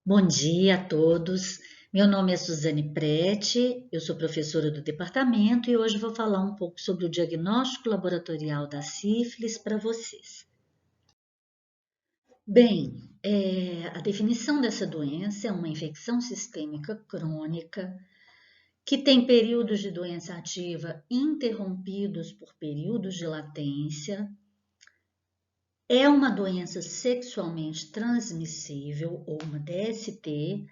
Bom dia a todos. Meu nome é Suzane Prete, eu sou professora do departamento e hoje vou falar um pouco sobre o diagnóstico laboratorial da sífilis para vocês. Bem, a definição dessa doença é uma infecção sistêmica crônica que tem períodos de doença ativa interrompidos por períodos de latência. É uma doença sexualmente transmissível ou uma DST,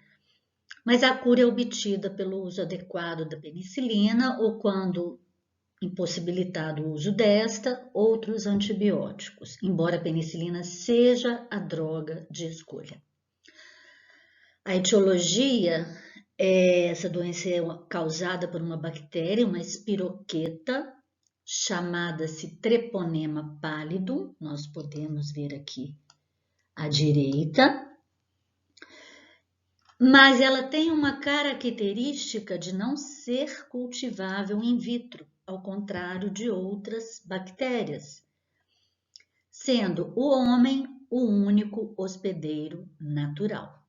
mas a cura é obtida pelo uso adequado da penicilina ou, quando impossibilitado o uso desta, outros antibióticos, embora a penicilina seja a droga de escolha. A etiologia essa doença é causada por uma bactéria, uma espiroqueta, chamada-se Treponema pallidum, nós podemos ver aqui à direita, mas ela tem uma característica de não ser cultivável in vitro, ao contrário de outras bactérias, sendo o homem o único hospedeiro natural.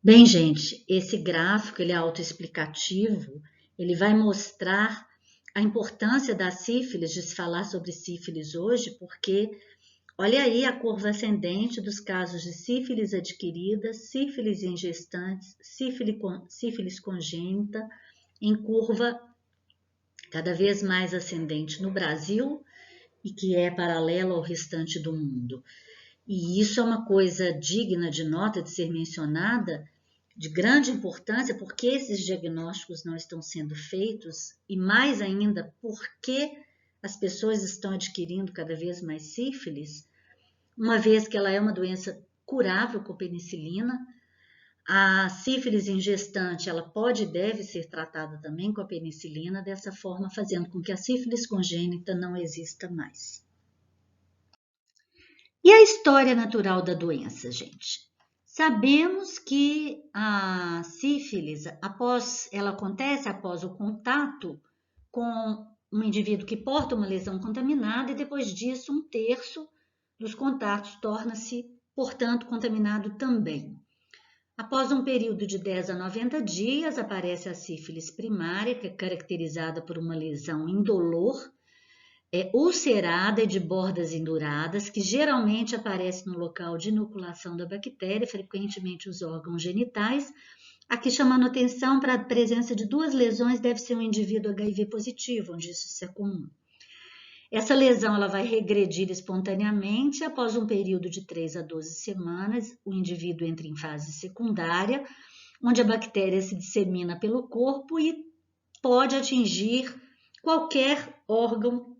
Bem, gente, esse gráfico ele é autoexplicativo, ele vai mostrar a importância da sífilis, de se falar sobre sífilis hoje, porque olha aí a curva ascendente dos casos de sífilis adquirida, sífilis em gestantes, sífilis congênita, em curva cada vez mais ascendente no Brasil e que é paralela ao restante do mundo. E isso é uma coisa digna de nota, de ser mencionada, de grande importância, porque esses diagnósticos não estão sendo feitos e, mais ainda, porque as pessoas estão adquirindo cada vez mais sífilis, uma vez que ela é uma doença curável com penicilina. A sífilis em gestante, ela pode e deve ser tratada também com a penicilina, dessa forma fazendo com que a sífilis congênita não exista mais. E a história natural da doença, gente? Sabemos que a sífilis, ela acontece após o contato com um indivíduo que porta uma lesão contaminada e depois disso 1/3 dos contatos torna-se, portanto, contaminado também. Após um período de 10 a 90 dias, aparece a sífilis primária, que é caracterizada por uma lesão indolor, ulcerada e de bordas enduradas, que geralmente aparece no local de inoculação da bactéria, frequentemente os órgãos genitais. Aqui chamando atenção para a presença de 2 lesões, deve ser um indivíduo HIV positivo, onde isso é comum. Essa lesão ela vai regredir espontaneamente após um período de 3 a 12 semanas, o indivíduo entra em fase secundária, onde a bactéria se dissemina pelo corpo e pode atingir qualquer órgão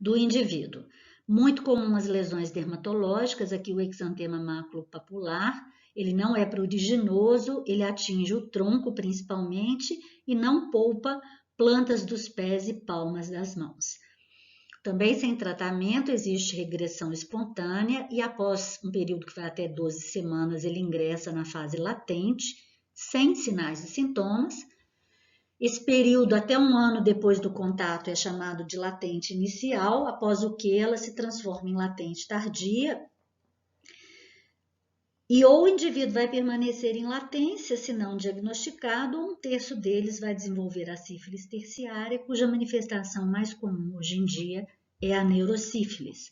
do indivíduo. Muito comum as lesões dermatológicas, aqui o exantema maculopapular, ele não é pruriginoso, ele atinge o tronco principalmente e não poupa plantas dos pés e palmas das mãos. Também sem tratamento existe regressão espontânea e após um período que vai até 12 semanas ele ingressa na fase latente, sem sinais e sintomas. Esse período, até 1 ano depois do contato, é chamado de latente inicial, após o que ela se transforma em latente tardia. E ou o indivíduo vai permanecer em latência, se não diagnosticado, ou 1/3 deles vai desenvolver a sífilis terciária, cuja manifestação mais comum hoje em dia é a neurosífilis.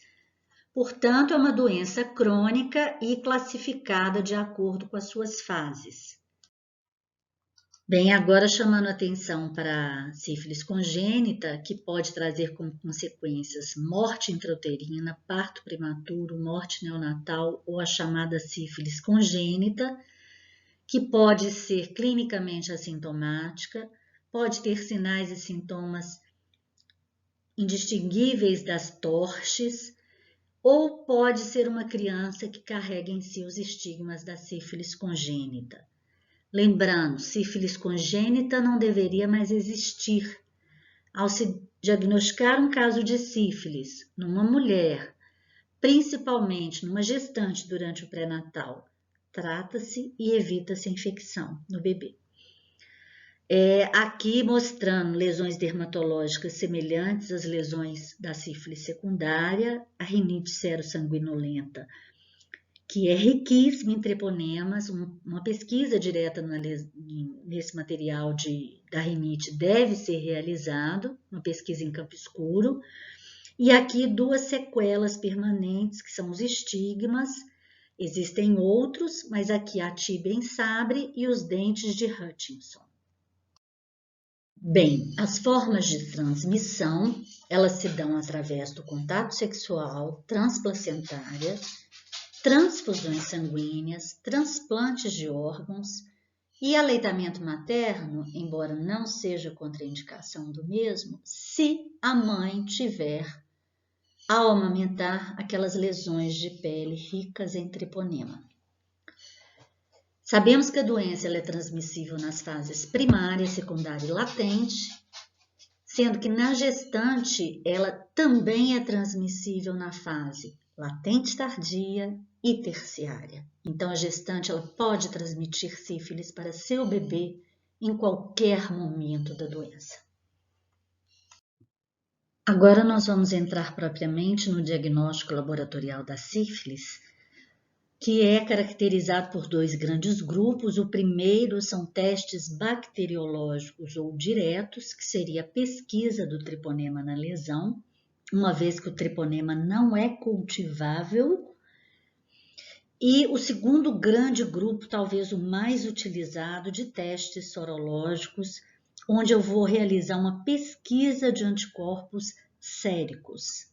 Portanto, é uma doença crônica e classificada de acordo com as suas fases. Bem, agora chamando atenção para a sífilis congênita, que pode trazer como consequências morte intrauterina, parto prematuro, morte neonatal ou a chamada sífilis congênita, que pode ser clinicamente assintomática, pode ter sinais e sintomas indistinguíveis das torches, ou pode ser uma criança que carrega em si os estigmas da sífilis congênita. Lembrando, sífilis congênita não deveria mais existir. Ao se diagnosticar um caso de sífilis numa mulher, principalmente numa gestante durante o pré-natal, trata-se e evita-se a infecção no bebê. Aqui mostrando lesões dermatológicas semelhantes às lesões da sífilis secundária, a rinite serossanguinolenta que é riquíssimo em treponemas. Uma pesquisa direta nesse material da rinite deve ser realizado, uma pesquisa em campo escuro. E aqui 2 sequelas permanentes, que são os estigmas. Existem outros, mas aqui a tíbia em sabre e os dentes de Hutchinson. Bem, as formas de transmissão, elas se dão através do contato sexual, transplacentária, transfusões sanguíneas, transplantes de órgãos e aleitamento materno, embora não seja contraindicação do mesmo, se a mãe tiver, ao amamentar, aquelas lesões de pele ricas em treponema. Sabemos que a doença é transmissível nas fases primária, secundária e latente, sendo que na gestante ela também é transmissível na fase latente tardia e terciária. Então a gestante ela pode transmitir sífilis para seu bebê em qualquer momento da doença. Agora nós vamos entrar propriamente no diagnóstico laboratorial da sífilis, que é caracterizado por 2 grandes grupos. O primeiro são testes bacteriológicos ou diretos, que seria a pesquisa do treponema na lesão, uma vez que o treponema não é cultivável. E o segundo grande grupo, talvez o mais utilizado, de testes sorológicos, onde eu vou realizar uma pesquisa de anticorpos séricos.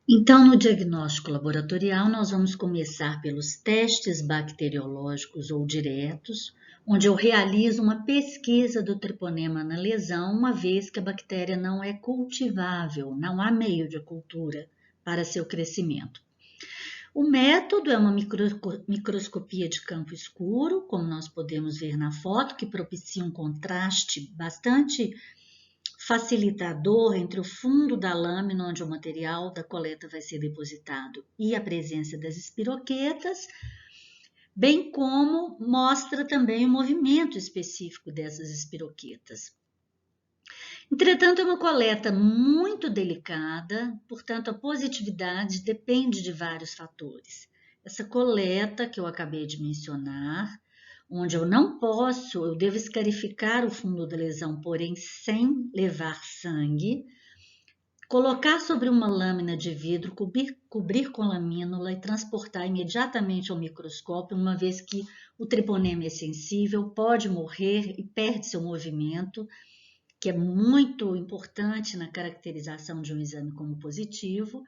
Então, no diagnóstico laboratorial, nós vamos começar pelos testes bacteriológicos ou diretos, onde eu realizo uma pesquisa do treponema na lesão, uma vez que a bactéria não é cultivável, não há meio de cultura para seu crescimento. O método é uma microscopia de campo escuro, como nós podemos ver na foto, que propicia um contraste bastante facilitador entre o fundo da lâmina, onde o material da coleta vai ser depositado, e a presença das espiroquetas, bem como mostra também o movimento específico dessas espiroquetas. Entretanto, é uma coleta muito delicada, portanto, a positividade depende de vários fatores. Essa coleta que eu acabei de mencionar, onde eu devo escarificar o fundo da lesão, porém sem levar sangue, colocar sobre uma lâmina de vidro, cobrir com lamínula e transportar imediatamente ao microscópio, uma vez que o treponema é sensível, pode morrer e perde seu movimento, que é muito importante na caracterização de um exame como positivo.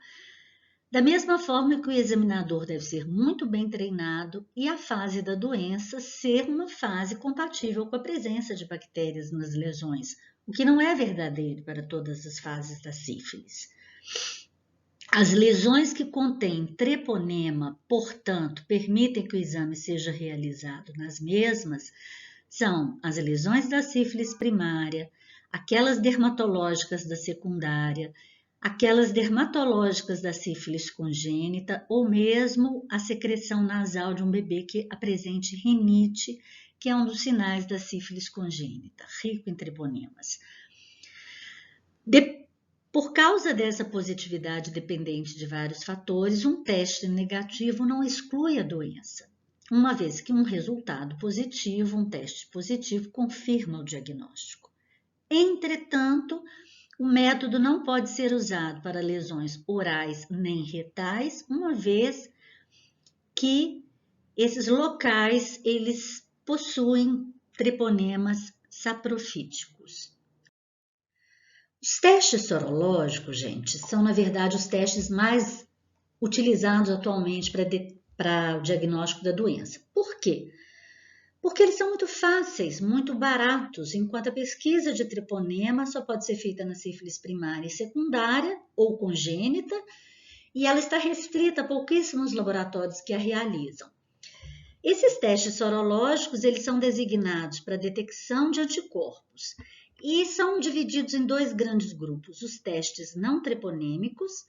Da mesma forma que o examinador deve ser muito bem treinado e a fase da doença ser uma fase compatível com a presença de bactérias nas lesões, o que não é verdadeiro para todas as fases da sífilis. As lesões que contêm treponema, portanto, permitem que o exame seja realizado nas mesmas, são as lesões da sífilis primária, aquelas dermatológicas da secundária, aquelas dermatológicas da sífilis congênita ou mesmo a secreção nasal de um bebê que apresente rinite, que é um dos sinais da sífilis congênita, rico em treponemas. Por causa dessa positividade dependente de vários fatores, um teste negativo não exclui a doença, uma vez que um resultado positivo, um teste positivo, confirma o diagnóstico. Entretanto, o método não pode ser usado para lesões orais nem retais, uma vez que esses locais eles possuem treponemas saprofíticos. Os testes sorológicos, gente, são na verdade os testes mais utilizados atualmente para o diagnóstico da doença. Por quê? Porque eles são muito fáceis, muito baratos, enquanto a pesquisa de treponema só pode ser feita na sífilis primária e secundária ou congênita, e ela está restrita a pouquíssimos laboratórios que a realizam. Esses testes sorológicos, eles são designados para detecção de anticorpos e são divididos em 2 grandes grupos: os testes não treponêmicos,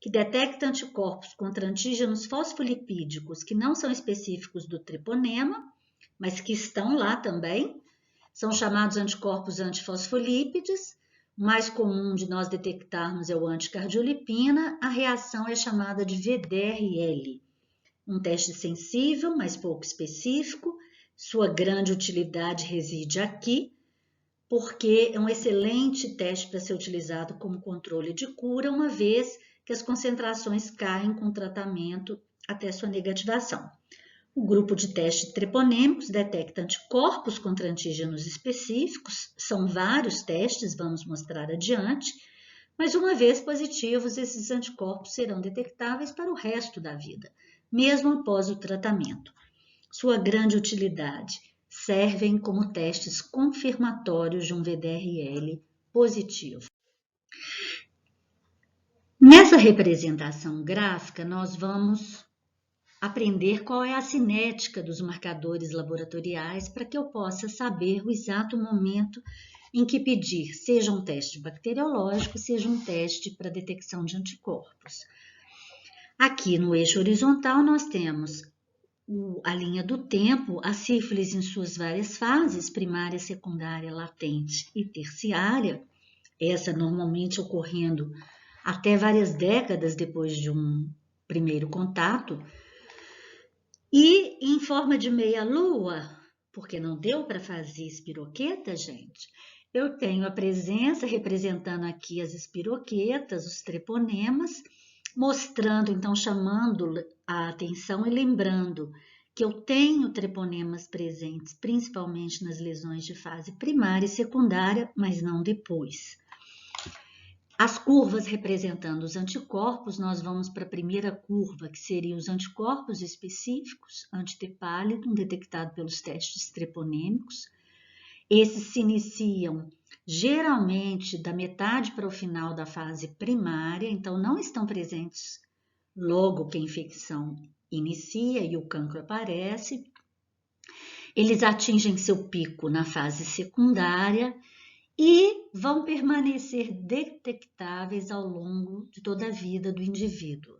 que detectam anticorpos contra antígenos fosfolipídicos que não são específicos do treponema, mas que estão lá também, são chamados anticorpos antifosfolípides. O mais comum de nós detectarmos é o anticardiolipina, a reação é chamada de VDRL. Um teste sensível, mas pouco específico. Sua grande utilidade reside aqui, porque é um excelente teste para ser utilizado como controle de cura, uma vez que as concentrações caem com o tratamento até sua negativação. O grupo de teste treponêmicos detecta anticorpos contra antígenos específicos, são vários testes, vamos mostrar adiante, mas uma vez positivos, esses anticorpos serão detectáveis para o resto da vida, mesmo após o tratamento. Sua grande utilidade: servem como testes confirmatórios de um VDRL positivo. Nessa representação gráfica, nós vamos aprender qual é a cinética dos marcadores laboratoriais para que eu possa saber o exato momento em que pedir, seja um teste bacteriológico, seja um teste para detecção de anticorpos. Aqui no eixo horizontal nós temos a linha do tempo, a sífilis em suas várias fases, primária, secundária, latente e terciária, essa normalmente ocorrendo até várias décadas depois de um primeiro contato, e em forma de meia-lua, porque não deu para fazer espiroqueta, gente, eu tenho a presença representando aqui as espiroquetas, os treponemas, mostrando, então, chamando a atenção e lembrando que eu tenho treponemas presentes, principalmente nas lesões de fase primária e secundária, mas não depois. As curvas representando os anticorpos, nós vamos para a primeira curva, que seria os anticorpos específicos, anti-T pálido, detectado pelos testes treponêmicos. Esses se iniciam geralmente da metade para o final da fase primária, então não estão presentes logo que a infecção inicia e o cancro aparece. Eles atingem seu pico na fase secundária e vão permanecer detectáveis ao longo de toda a vida do indivíduo.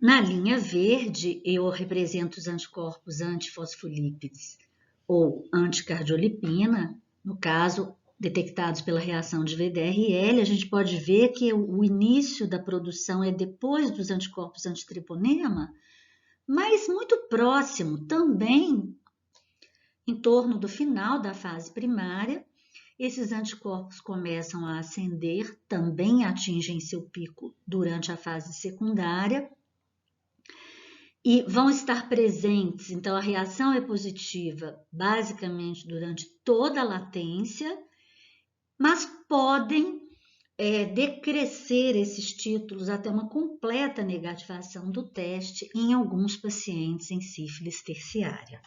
Na linha verde, eu represento os anticorpos antifosfolípides ou anticardiolipina, no caso, detectados pela reação de VDRL. A gente pode ver que o início da produção é depois dos anticorpos antitreponema, mas muito próximo, também em torno do final da fase primária. Esses anticorpos começam a ascender, também atingem seu pico durante a fase secundária e vão estar presentes. Então, a reação é positiva basicamente durante toda a latência, mas podem decrescer esses títulos até uma completa negativação do teste em alguns pacientes em sífilis terciária.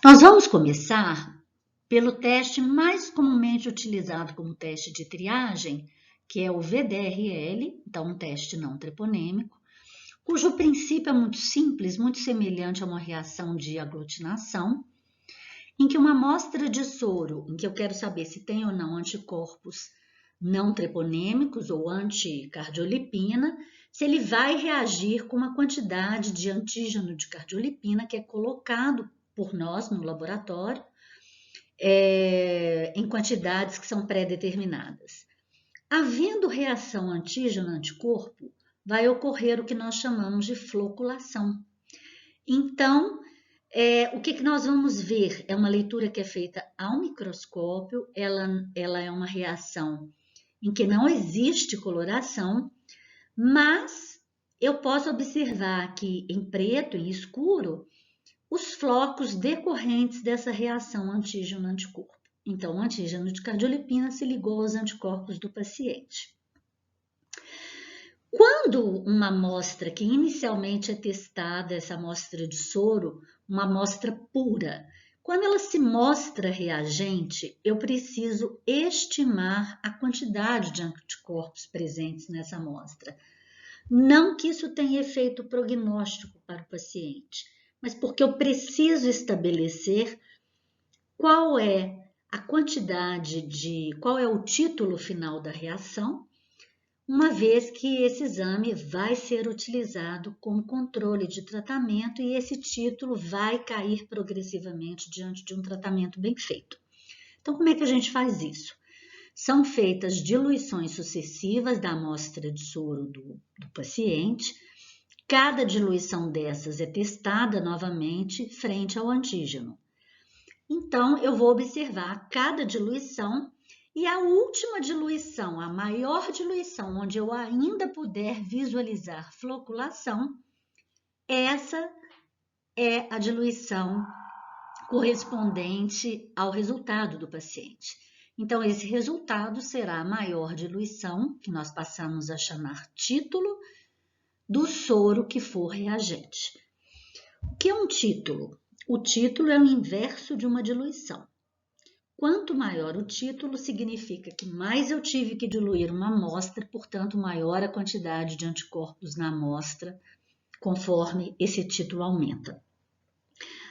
Nós vamos começar pelo teste mais comumente utilizado como teste de triagem, que é o VDRL, então um teste não treponêmico, cujo princípio é muito simples, muito semelhante a uma reação de aglutinação, em que uma amostra de soro, em que eu quero saber se tem ou não anticorpos não treponêmicos ou anticardiolipina, se ele vai reagir com uma quantidade de antígeno de cardiolipina que é colocado por nós no laboratório, em quantidades que são pré-determinadas. Havendo reação antígeno-anticorpo, vai ocorrer o que nós chamamos de floculação. Então, o que nós vamos ver? É uma leitura que é feita ao microscópio, ela é uma reação em que não existe coloração, mas eu posso observar aqui em preto, em escuro, os flocos decorrentes dessa reação antígeno-anticorpo. Então, o antígeno de cardiolipina se ligou aos anticorpos do paciente. Quando uma amostra que inicialmente é testada, essa amostra de soro, uma amostra pura, quando ela se mostra reagente, eu preciso estimar a quantidade de anticorpos presentes nessa amostra. Não que isso tenha efeito prognóstico para o paciente, mas porque eu preciso estabelecer qual é a quantidade qual é o título final da reação, uma vez que esse exame vai ser utilizado como controle de tratamento e esse título vai cair progressivamente diante de um tratamento bem feito. Então, como é que a gente faz isso? são feitas diluições sucessivas da amostra de soro do paciente. Cada diluição dessas é testada novamente frente ao antígeno. Então, eu vou observar cada diluição e a última diluição, a maior diluição, onde eu ainda puder visualizar floculação, essa é a diluição correspondente ao resultado do paciente. Então, esse resultado será a maior diluição, que nós passamos a chamar título, do soro que for reagente. O que é um título? O título é o inverso de uma diluição. Quanto maior o título, significa que mais eu tive que diluir uma amostra, portanto, maior a quantidade de anticorpos na amostra, conforme esse título aumenta.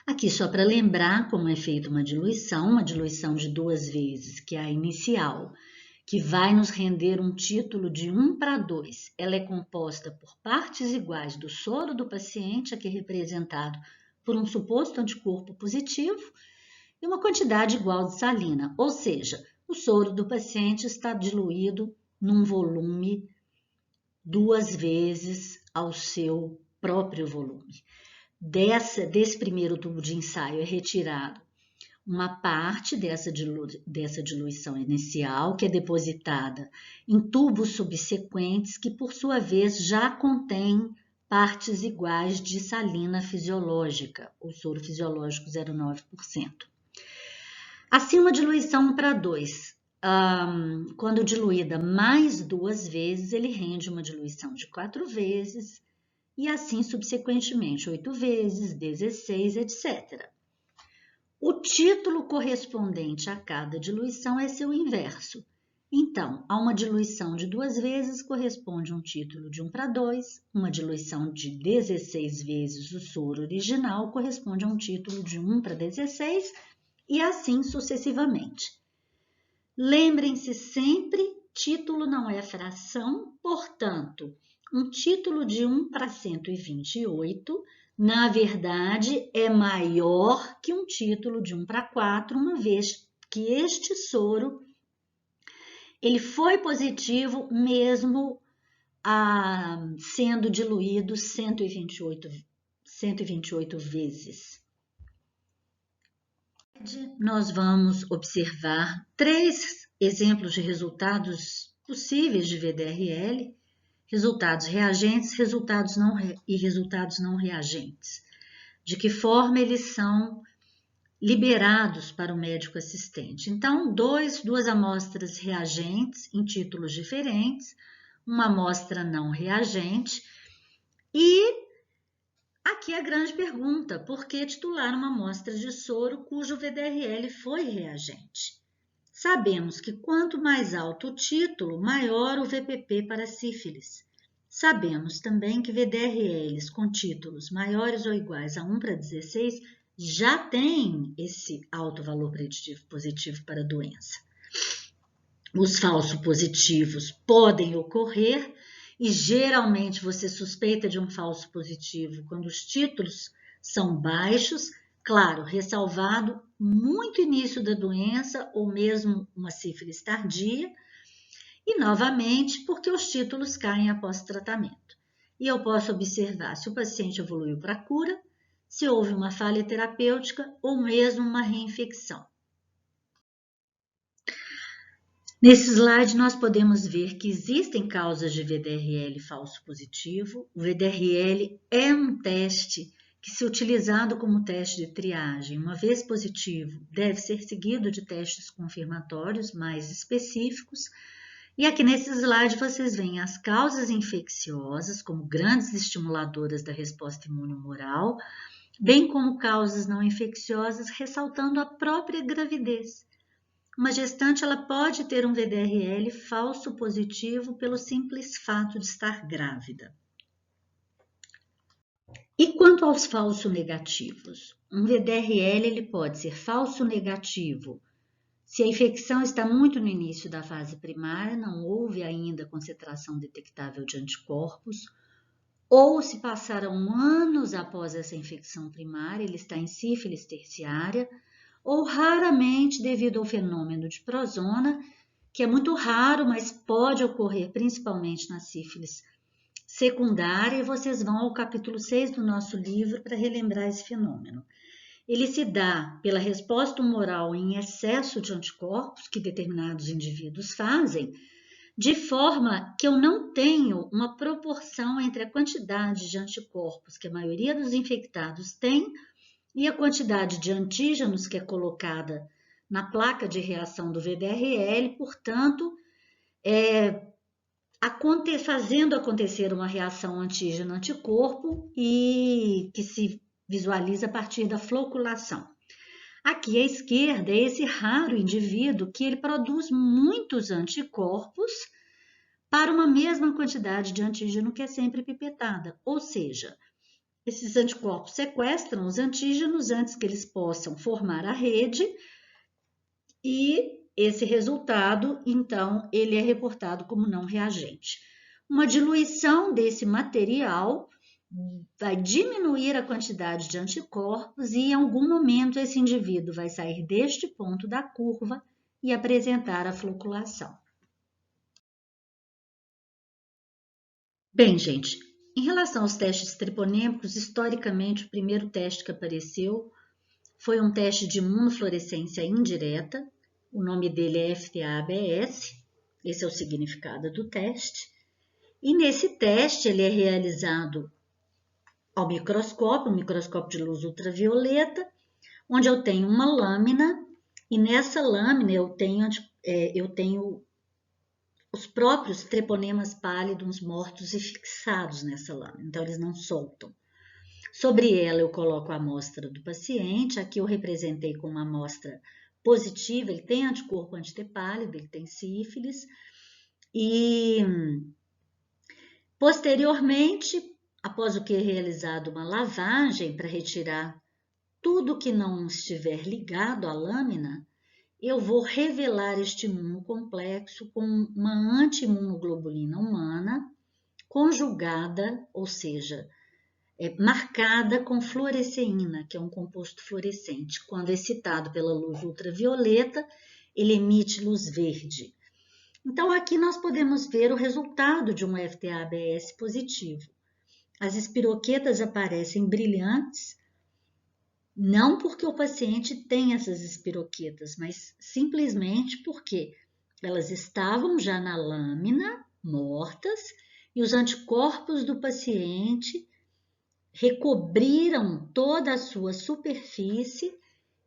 Aqui, só para lembrar como é feita uma diluição de 2 vezes, que é a inicial, que vai nos render um título de 1:2. Ela é composta por partes iguais do soro do paciente, aqui representado por um suposto anticorpo positivo, e uma quantidade igual de salina, ou seja, o soro do paciente está diluído num volume 2 vezes ao seu próprio volume. Desse primeiro tubo de ensaio é retirado uma parte dessa diluição inicial, que é depositada em tubos subsequentes, que por sua vez já contém partes iguais de salina fisiológica, o soro fisiológico 0,9%. Assim, uma diluição 1:2, quando diluída mais 2 vezes, ele rende uma diluição de 4 vezes, e assim subsequentemente 8 vezes, 16, etc. O título correspondente a cada diluição é seu inverso. Então, a uma diluição de 2 vezes corresponde um título de 1:2, uma diluição de 16 vezes o soro original corresponde a um título de 1:16 e assim sucessivamente. Lembrem-se sempre, título não é fração, portanto, um título de 1:128, na verdade, é maior que um título de 1:4, uma vez que este soro ele foi positivo mesmo sendo diluído 128 vezes. Nós vamos observar 3 exemplos de resultados possíveis de VDRL, resultados reagentes, resultados não reagentes. De que forma eles são liberados para o médico assistente. Então, duas amostras reagentes em títulos diferentes, uma amostra não reagente e aqui a grande pergunta, por que titular uma amostra de soro cujo VDRL foi reagente? Sabemos que quanto mais alto o título, maior o VPP para sífilis. Sabemos também que VDRLs com títulos maiores ou iguais a 1:16 já têm esse alto valor preditivo positivo para a doença. Os falsos positivos podem ocorrer e geralmente você suspeita de um falso positivo quando os títulos são baixos, claro, ressalvado muito início da doença ou mesmo uma sífilis tardia, e novamente porque os títulos caem após tratamento. E eu posso observar se o paciente evoluiu para a cura, se houve uma falha terapêutica ou mesmo uma reinfecção. Nesse slide, nós podemos ver que existem causas de VDRL falso positivo. O VDRL é um teste que, se utilizado como teste de triagem, uma vez positivo, deve ser seguido de testes confirmatórios mais específicos. E aqui nesse slide vocês veem as causas infecciosas como grandes estimuladoras da resposta imunohumoral, bem como causas não infecciosas, ressaltando a própria gravidez. Uma gestante ela pode ter um VDRL falso positivo pelo simples fato de estar grávida. E quanto aos falsos negativos? Um VDRL ele pode ser falso negativo se a infecção está muito no início da fase primária, não houve ainda concentração detectável de anticorpos, ou se passaram anos após essa infecção primária, ele está em sífilis terciária, ou raramente devido ao fenômeno de prozona, que é muito raro, mas pode ocorrer principalmente na sífilis secundária, e vocês vão ao capítulo 6 do nosso livro para relembrar esse fenômeno. Ele se dá pela resposta humoral em excesso de anticorpos que determinados indivíduos fazem, de forma que eu não tenho uma proporção entre a quantidade de anticorpos que a maioria dos infectados tem e a quantidade de antígenos que é colocada na placa de reação do VDRL, portanto, fazendo acontecer uma reação antígeno-anticorpo e que se visualiza a partir da floculação. Aqui à esquerda é esse raro indivíduo que ele produz muitos anticorpos para uma mesma quantidade de antígeno que é sempre pipetada, ou seja, esses anticorpos sequestram os antígenos antes que eles possam formar a rede e esse resultado, então, ele é reportado como não reagente. Uma diluição desse material vai diminuir a quantidade de anticorpos e em algum momento esse indivíduo vai sair deste ponto da curva e apresentar a floculação. Bem, gente, em relação aos testes treponêmicos, historicamente o primeiro teste que apareceu foi um teste de imunofluorescência indireta, o nome dele é FTA-ABS, esse é o significado do teste, e nesse teste ele é realizado ao microscópio, um microscópio de luz ultravioleta, onde eu tenho uma lâmina e nessa lâmina eu tenho os próprios treponemas pálidos mortos e fixados nessa lâmina, então eles não soltam. Sobre ela eu coloco a amostra do paciente, aqui eu representei com uma amostra positiva, ele tem anticorpo anti-T pálido, ele tem sífilis, e posteriormente, após o que é realizado uma lavagem para retirar tudo que não estiver ligado à lâmina, eu vou revelar este imunocomplexo com uma anti-imunoglobulina humana conjugada, ou seja, marcada com fluoresceína, que é um composto fluorescente. Quando excitado pela luz ultravioleta, ele emite luz verde. Então, aqui nós podemos ver o resultado de um FTA-ABS positivo. As espiroquetas aparecem brilhantes, não porque o paciente tem essas espiroquetas, mas simplesmente porque elas estavam já na lâmina, mortas, e os anticorpos do paciente recobriram toda a sua superfície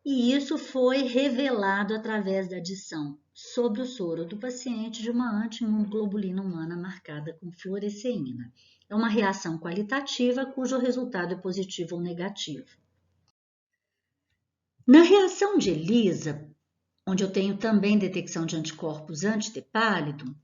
e isso foi revelado através da adição sobre o soro do paciente de uma anti-imunoglobulina humana marcada com fluoresceína. É uma reação qualitativa cujo resultado é positivo ou negativo. Na reação de ELISA, onde eu tenho também detecção de anticorpos anti-T pálido,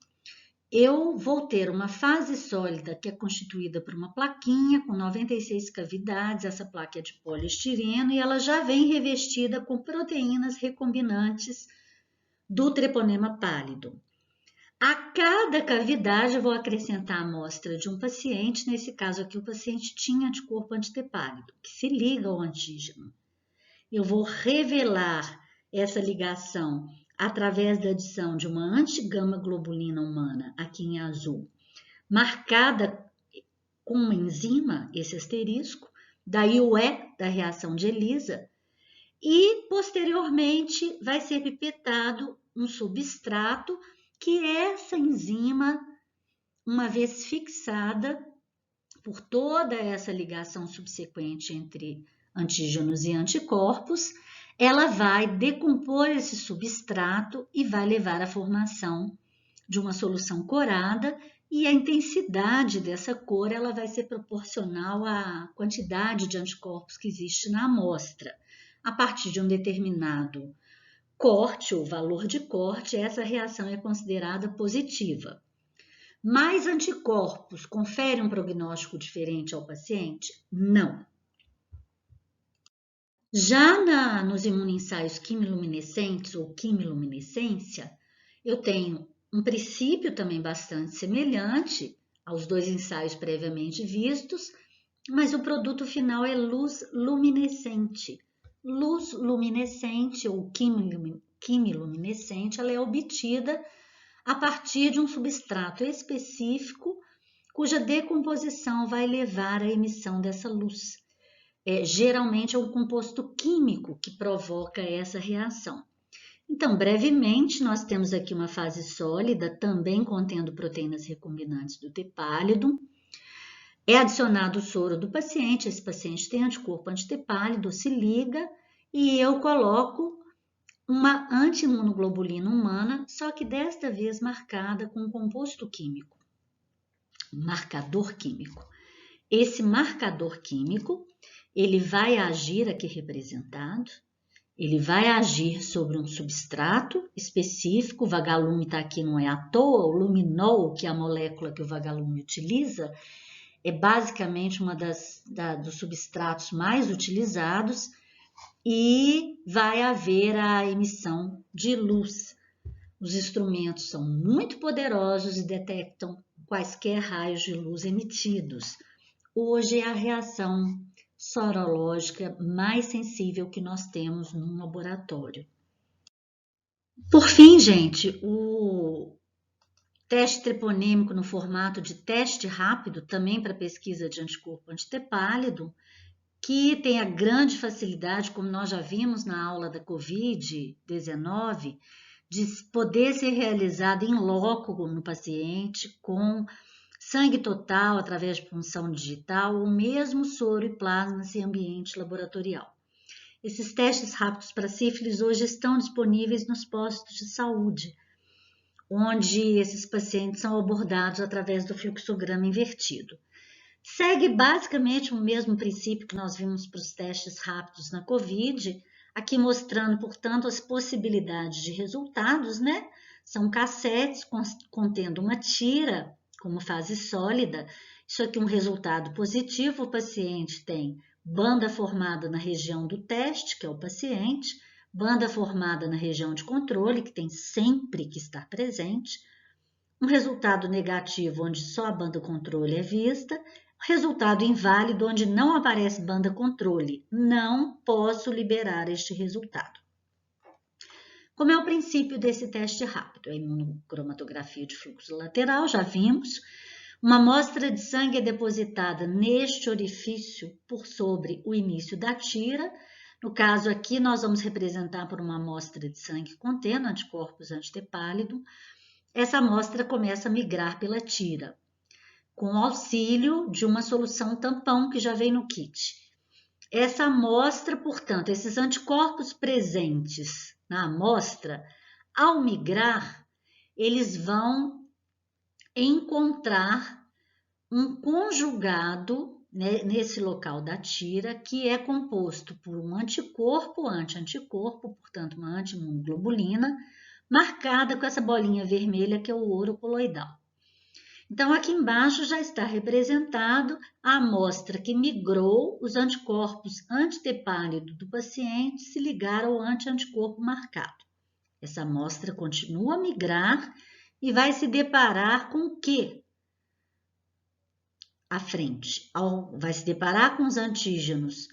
eu vou ter uma fase sólida que é constituída por uma plaquinha com 96 cavidades, essa placa é de poliestireno e ela já vem revestida com proteínas recombinantes do treponema pálido. A cada cavidade eu vou acrescentar a amostra de um paciente, nesse caso aqui o paciente tinha anticorpo anti-T pálido, que se liga ao antígeno. Eu vou revelar essa ligação através da adição de uma antigama-globulina humana, aqui em azul, marcada com uma enzima, esse asterisco, daí o E da reação de ELISA, e posteriormente vai ser pipetado um substrato que essa enzima, uma vez fixada por toda essa ligação subsequente entre antígenos e anticorpos, ela vai decompor esse substrato e vai levar à formação de uma solução corada e a intensidade dessa cor ela vai ser proporcional à quantidade de anticorpos que existe na amostra. A partir de um determinado corte ou valor de corte, essa reação é considerada positiva. Mais anticorpos conferem um prognóstico diferente ao paciente? Não. Já nos imunoensaios quimiluminescentes ou quimiluminescência, eu tenho um princípio também bastante semelhante aos dois ensaios previamente vistos, mas o produto final é luz luminescente. Luz luminescente ou quimiluminescente, ela é obtida a partir de um substrato específico, cuja decomposição vai levar à emissão dessa luz. Geralmente é um composto químico que provoca essa reação. Então, brevemente, nós temos aqui uma fase sólida, também contendo proteínas recombinantes do T pálido. É adicionado o soro do paciente, esse paciente tem anticorpo anti-T pálido, se liga, e eu coloco uma anti-imunoglobulina humana, só que desta vez marcada com um composto químico, um marcador químico. Esse marcador químico, ele vai agir aqui representado, ele vai agir sobre um substrato específico, o vagalume está aqui, não é à toa, o luminol, que é a molécula que o vagalume utiliza, é basicamente uma dos substratos mais utilizados, e vai haver a emissão de luz. Os instrumentos são muito poderosos e detectam quaisquer raios de luz emitidos. Hoje é a reação sorológica mais sensível que nós temos num laboratório. Por fim, gente, o teste treponêmico no formato de teste rápido, também para pesquisa de anticorpo anti-T pálido, que tem a grande facilidade, como nós já vimos na aula da Covid-19, de poder ser realizado em loco no paciente, com sangue total através de punção digital, ou mesmo soro e plasmas em ambiente laboratorial. Esses testes rápidos para sífilis hoje estão disponíveis nos postos de saúde, onde esses pacientes são abordados através do fluxograma invertido. Segue basicamente o mesmo princípio que nós vimos para os testes rápidos na COVID, aqui mostrando, portanto, as possibilidades de resultados, né? São cassetes contendo uma tira como fase sólida. Isso aqui é um resultado positivo, o paciente tem banda formada na região do teste, que é o paciente, banda formada na região de controle, que tem sempre que estar presente, um resultado negativo, onde só a banda controle é vista, resultado inválido, onde não aparece banda controle. Não posso liberar este resultado. Como é o princípio desse teste rápido? A imunocromatografia de fluxo lateral, já vimos. Uma amostra de sangue é depositada neste orifício por sobre o início da tira. No caso aqui, nós vamos representar por uma amostra de sangue contendo anticorpos anti-T pálido. Essa amostra começa a migrar pela tira, com auxílio de uma solução tampão que já vem no kit. Essa amostra, portanto, esses anticorpos presentes na amostra, ao migrar, eles vão encontrar um conjugado, né, nesse local da tira, que é composto por um anticorpo, anti-anticorpo, portanto, uma anti-imunoglobulina, marcada com essa bolinha vermelha que é o ouro coloidal. Então, aqui embaixo já está representado a amostra que migrou, os anticorpos anti-T pálido do paciente se ligaram ao anti-anticorpo marcado. Essa amostra continua a migrar e vai se deparar com o quê? À frente, vai se deparar com os antígenos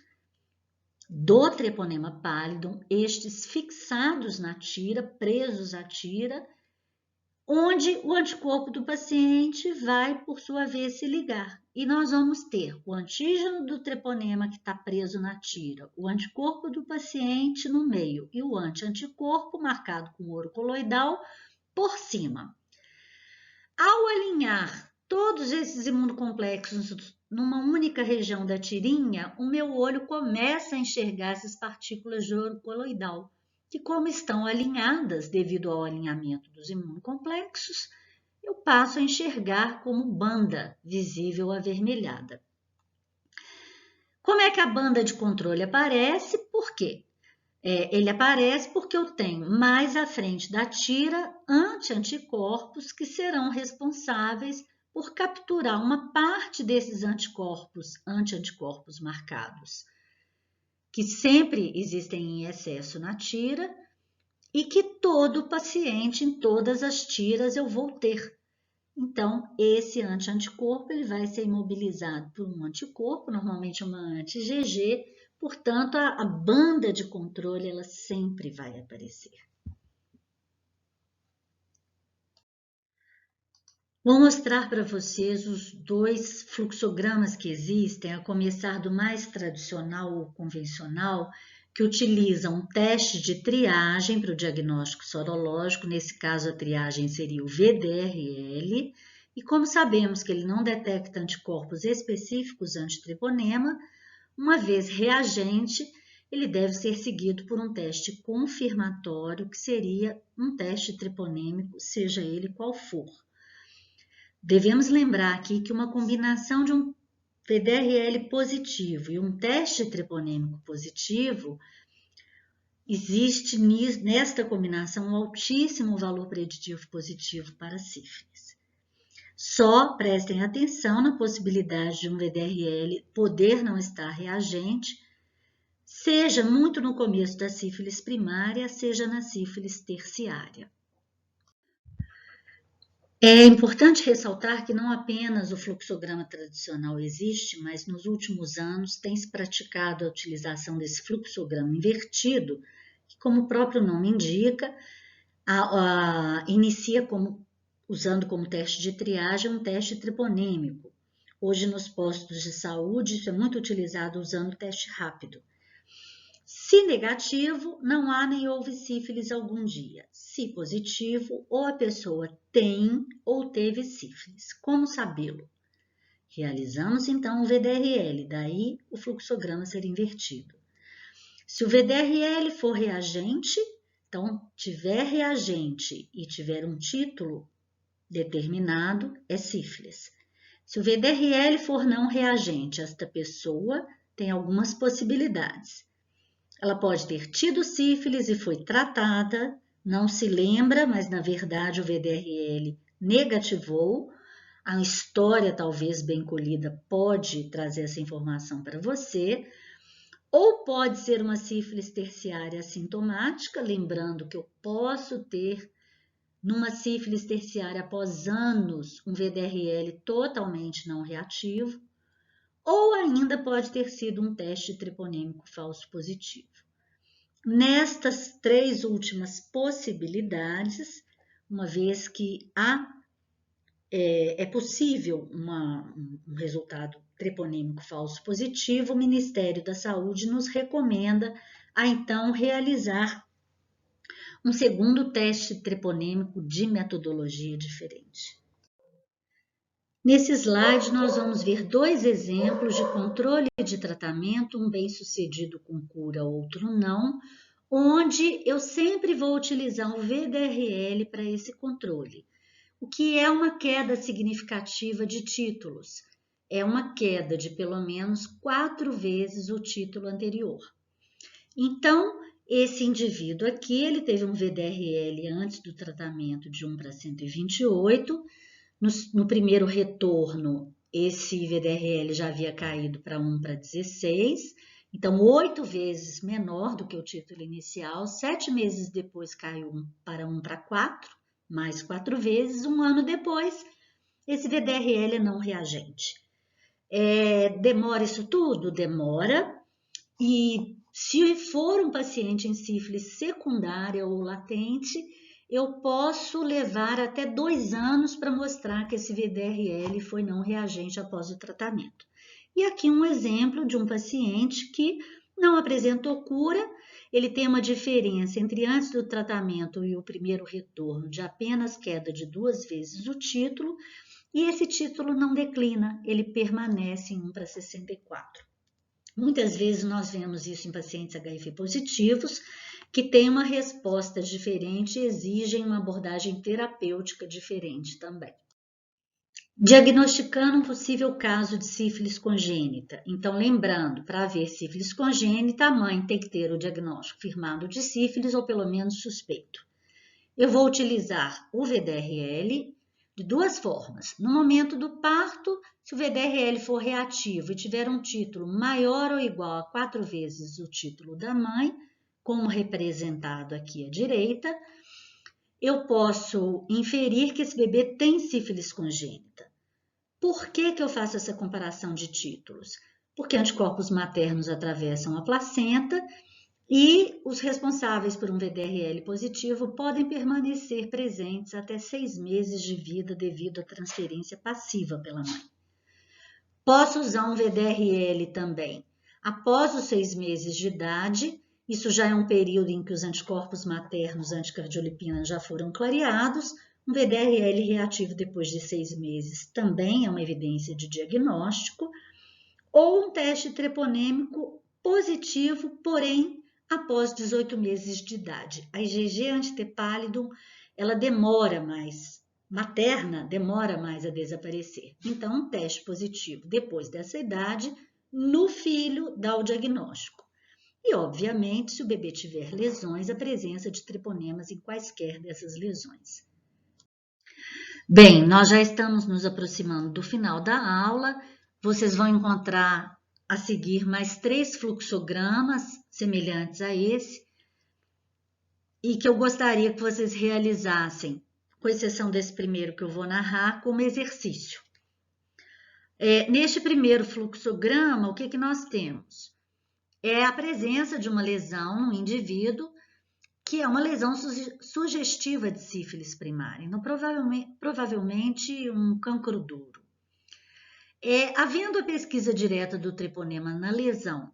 do treponema pallidum, estes fixados na tira, presos à tira, onde o anticorpo do paciente vai, por sua vez, se ligar. E nós vamos ter o antígeno do treponema que está preso na tira, o anticorpo do paciente no meio e o anti-anticorpo marcado com ouro coloidal por cima. Ao alinhar todos esses imunocomplexos numa única região da tirinha, o meu olho começa a enxergar essas partículas de ouro coloidal, que, como estão alinhadas devido ao alinhamento dos imunocomplexos, eu passo a enxergar como banda visível avermelhada. Como é que a banda de controle aparece? Por quê? Ele aparece porque eu tenho mais à frente da tira anti-anticorpos que serão responsáveis por capturar uma parte desses anticorpos, anti-anticorpos marcados, que sempre existem em excesso na tira e que todo paciente, em todas as tiras, eu vou ter. Então, esse anti-anticorpo ele vai ser imobilizado por um anticorpo, normalmente uma anti-IgG, portanto, a banda de controle ela sempre vai aparecer. Vou mostrar para vocês os dois fluxogramas que existem, a começar do mais tradicional ou convencional, que utiliza um teste de triagem para o diagnóstico sorológico, nesse caso a triagem seria o VDRL, e como sabemos que ele não detecta anticorpos específicos anti-treponema, uma vez reagente, ele deve ser seguido por um teste confirmatório, que seria um teste treponêmico, seja ele qual for. Devemos lembrar aqui que uma combinação de um VDRL positivo e um teste treponêmico positivo, existe nesta combinação um altíssimo valor preditivo positivo para sífilis. Só prestem atenção na possibilidade de um VDRL poder não estar reagente, seja muito no começo da sífilis primária, seja na sífilis terciária. É importante ressaltar que não apenas o fluxograma tradicional existe, mas nos últimos anos tem se praticado a utilização desse fluxograma invertido, que, como o próprio nome indica, inicia usando como teste de triagem um teste treponêmico. Hoje nos postos de saúde isso é muito utilizado usando o teste rápido. Se negativo, não há nem houve sífilis algum dia. Se positivo, ou a pessoa tem ou teve sífilis. Como sabê-lo? Realizamos então o VDRL, daí o fluxograma ser invertido. Se o VDRL for reagente, então tiver reagente e tiver um título determinado, é sífilis. Se o VDRL for não reagente, esta pessoa tem algumas possibilidades. Ela pode ter tido sífilis e foi tratada, não se lembra, mas na verdade o VDRL negativou. A história, talvez bem colhida, pode trazer essa informação para você. Ou pode ser uma sífilis terciária assintomática, lembrando que eu posso ter, numa sífilis terciária após anos, um VDRL totalmente não reativo. Ou ainda pode ter sido um teste treponêmico falso positivo. Nestas três últimas possibilidades, uma vez que é possível um resultado treponêmico falso positivo, o Ministério da Saúde nos recomenda a então realizar um segundo teste treponêmico de metodologia diferente. Nesse slide, nós vamos ver dois exemplos de controle de tratamento, um bem-sucedido com cura, outro não, onde eu sempre vou utilizar o VDRL para esse controle. O que é uma queda significativa de títulos? É uma queda de pelo menos 4 vezes o título anterior. Então, esse indivíduo aqui, ele teve um VDRL antes do tratamento de 1 para 128. No primeiro retorno, esse VDRL já havia caído para 1 para 16, então 8 vezes menor do que o título inicial. 7 meses depois caiu para 1 para 4, mais 4 vezes. Um ano depois, esse VDRL é não reagente. Demora isso tudo? Demora. E se for um paciente em sífilis secundária ou latente, eu posso levar até 2 anos para mostrar que esse VDRL foi não reagente após o tratamento. E aqui um exemplo de um paciente que não apresentou cura, ele tem uma diferença entre antes do tratamento e o primeiro retorno de apenas queda de 2 vezes o título, e esse título não declina, ele permanece em 1 para 64. Muitas vezes nós vemos isso em pacientes HIV positivos, que têm uma resposta diferente e exigem uma abordagem terapêutica diferente também. Diagnosticando um possível caso de sífilis congênita. Então, lembrando, para haver sífilis congênita, a mãe tem que ter o diagnóstico firmado de sífilis ou pelo menos suspeito. Eu vou utilizar o VDRL de 2 formas. No momento do parto, se o VDRL for reativo e tiver um título maior ou igual a 4 vezes o título da mãe, como representado aqui à direita, eu posso inferir que esse bebê tem sífilis congênita. Por que eu faço essa comparação de títulos? Porque anticorpos maternos atravessam a placenta E os responsáveis por um VDRL positivo podem permanecer presentes até 6 meses de vida devido à transferência passiva pela mãe. Posso usar um VDRL também após os 6 meses de idade. Isso já é um período em que os anticorpos maternos anticardiolipina já foram clareados. Um VDRL reativo depois de 6 meses também é uma evidência de diagnóstico. Ou um teste treponêmico positivo, porém após 18 meses de idade. A IgG antitepálidum, ela demora mais, materna demora mais a desaparecer. Então, um teste positivo depois dessa idade, no filho, dá o diagnóstico. E, obviamente, se o bebê tiver lesões, a presença de treponemas em quaisquer dessas lesões. Bem, nós já estamos nos aproximando do final da aula. Vocês vão encontrar a seguir mais 3 fluxogramas semelhantes a esse e que eu gostaria que vocês realizassem, com exceção desse primeiro que eu vou narrar, como exercício. Neste primeiro fluxograma, o que nós temos? É a presença de uma lesão no indivíduo, que é uma lesão sugestiva de sífilis primária, então, provavelmente um cancro duro. Havendo a pesquisa direta do treponema na lesão,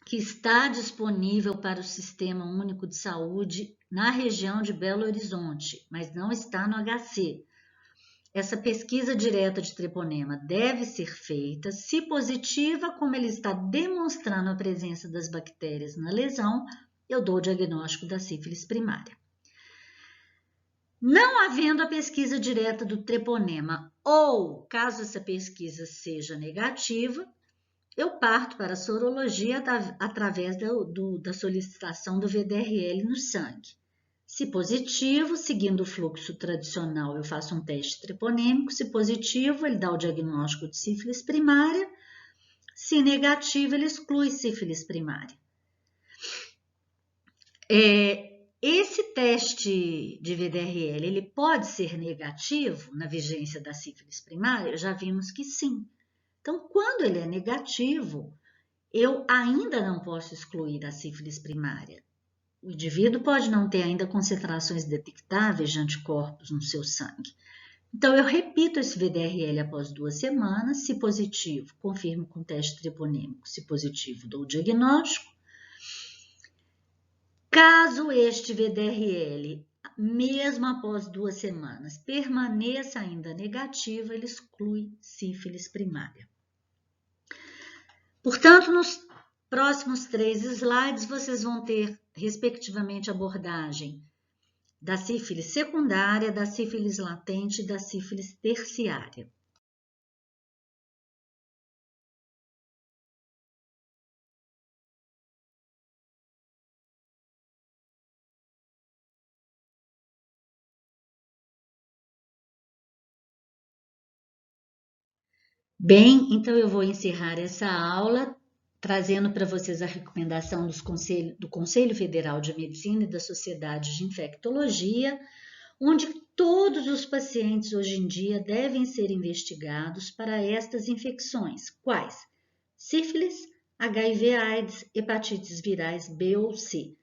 que está disponível para o Sistema Único de Saúde na região de Belo Horizonte, mas não está no HC. Essa pesquisa direta de treponema deve ser feita. Se positiva, como ele está demonstrando a presença das bactérias na lesão, eu dou o diagnóstico da sífilis primária. Não havendo a pesquisa direta do treponema, ou caso essa pesquisa seja negativa, eu parto para a sorologia através da solicitação do VDRL no sangue. Se positivo, seguindo o fluxo tradicional, eu faço um teste treponêmico. Se positivo, ele dá o diagnóstico de sífilis primária. Se negativo, ele exclui sífilis primária. Esse teste de VDRL, ele pode ser negativo na vigência da sífilis primária? Já vimos que sim. Então, quando ele é negativo, eu ainda não posso excluir a sífilis primária. O indivíduo pode não ter ainda concentrações detectáveis de anticorpos no seu sangue. Então, eu repito esse VDRL após 2 semanas. Se positivo, confirmo com teste treponêmico. Se positivo, dou o diagnóstico. Caso este VDRL, mesmo após 2 semanas, permaneça ainda negativo, ele exclui sífilis primária. Portanto, nos próximos 3 slides, vocês vão ter, respectivamente, abordagem da sífilis secundária, da sífilis latente e da sífilis terciária. Bem, então eu vou encerrar essa aula trazendo para vocês a recomendação do Conselho Federal de Medicina e da Sociedade de Infectologia, onde todos os pacientes hoje em dia devem ser investigados para estas infecções. Quais? Sífilis, HIV/AIDS, hepatites virais B ou C,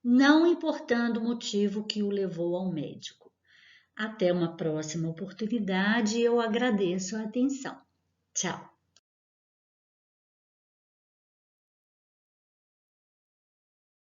não importando o motivo que o levou ao médico. Até uma próxima oportunidade e eu agradeço a atenção. Tchau!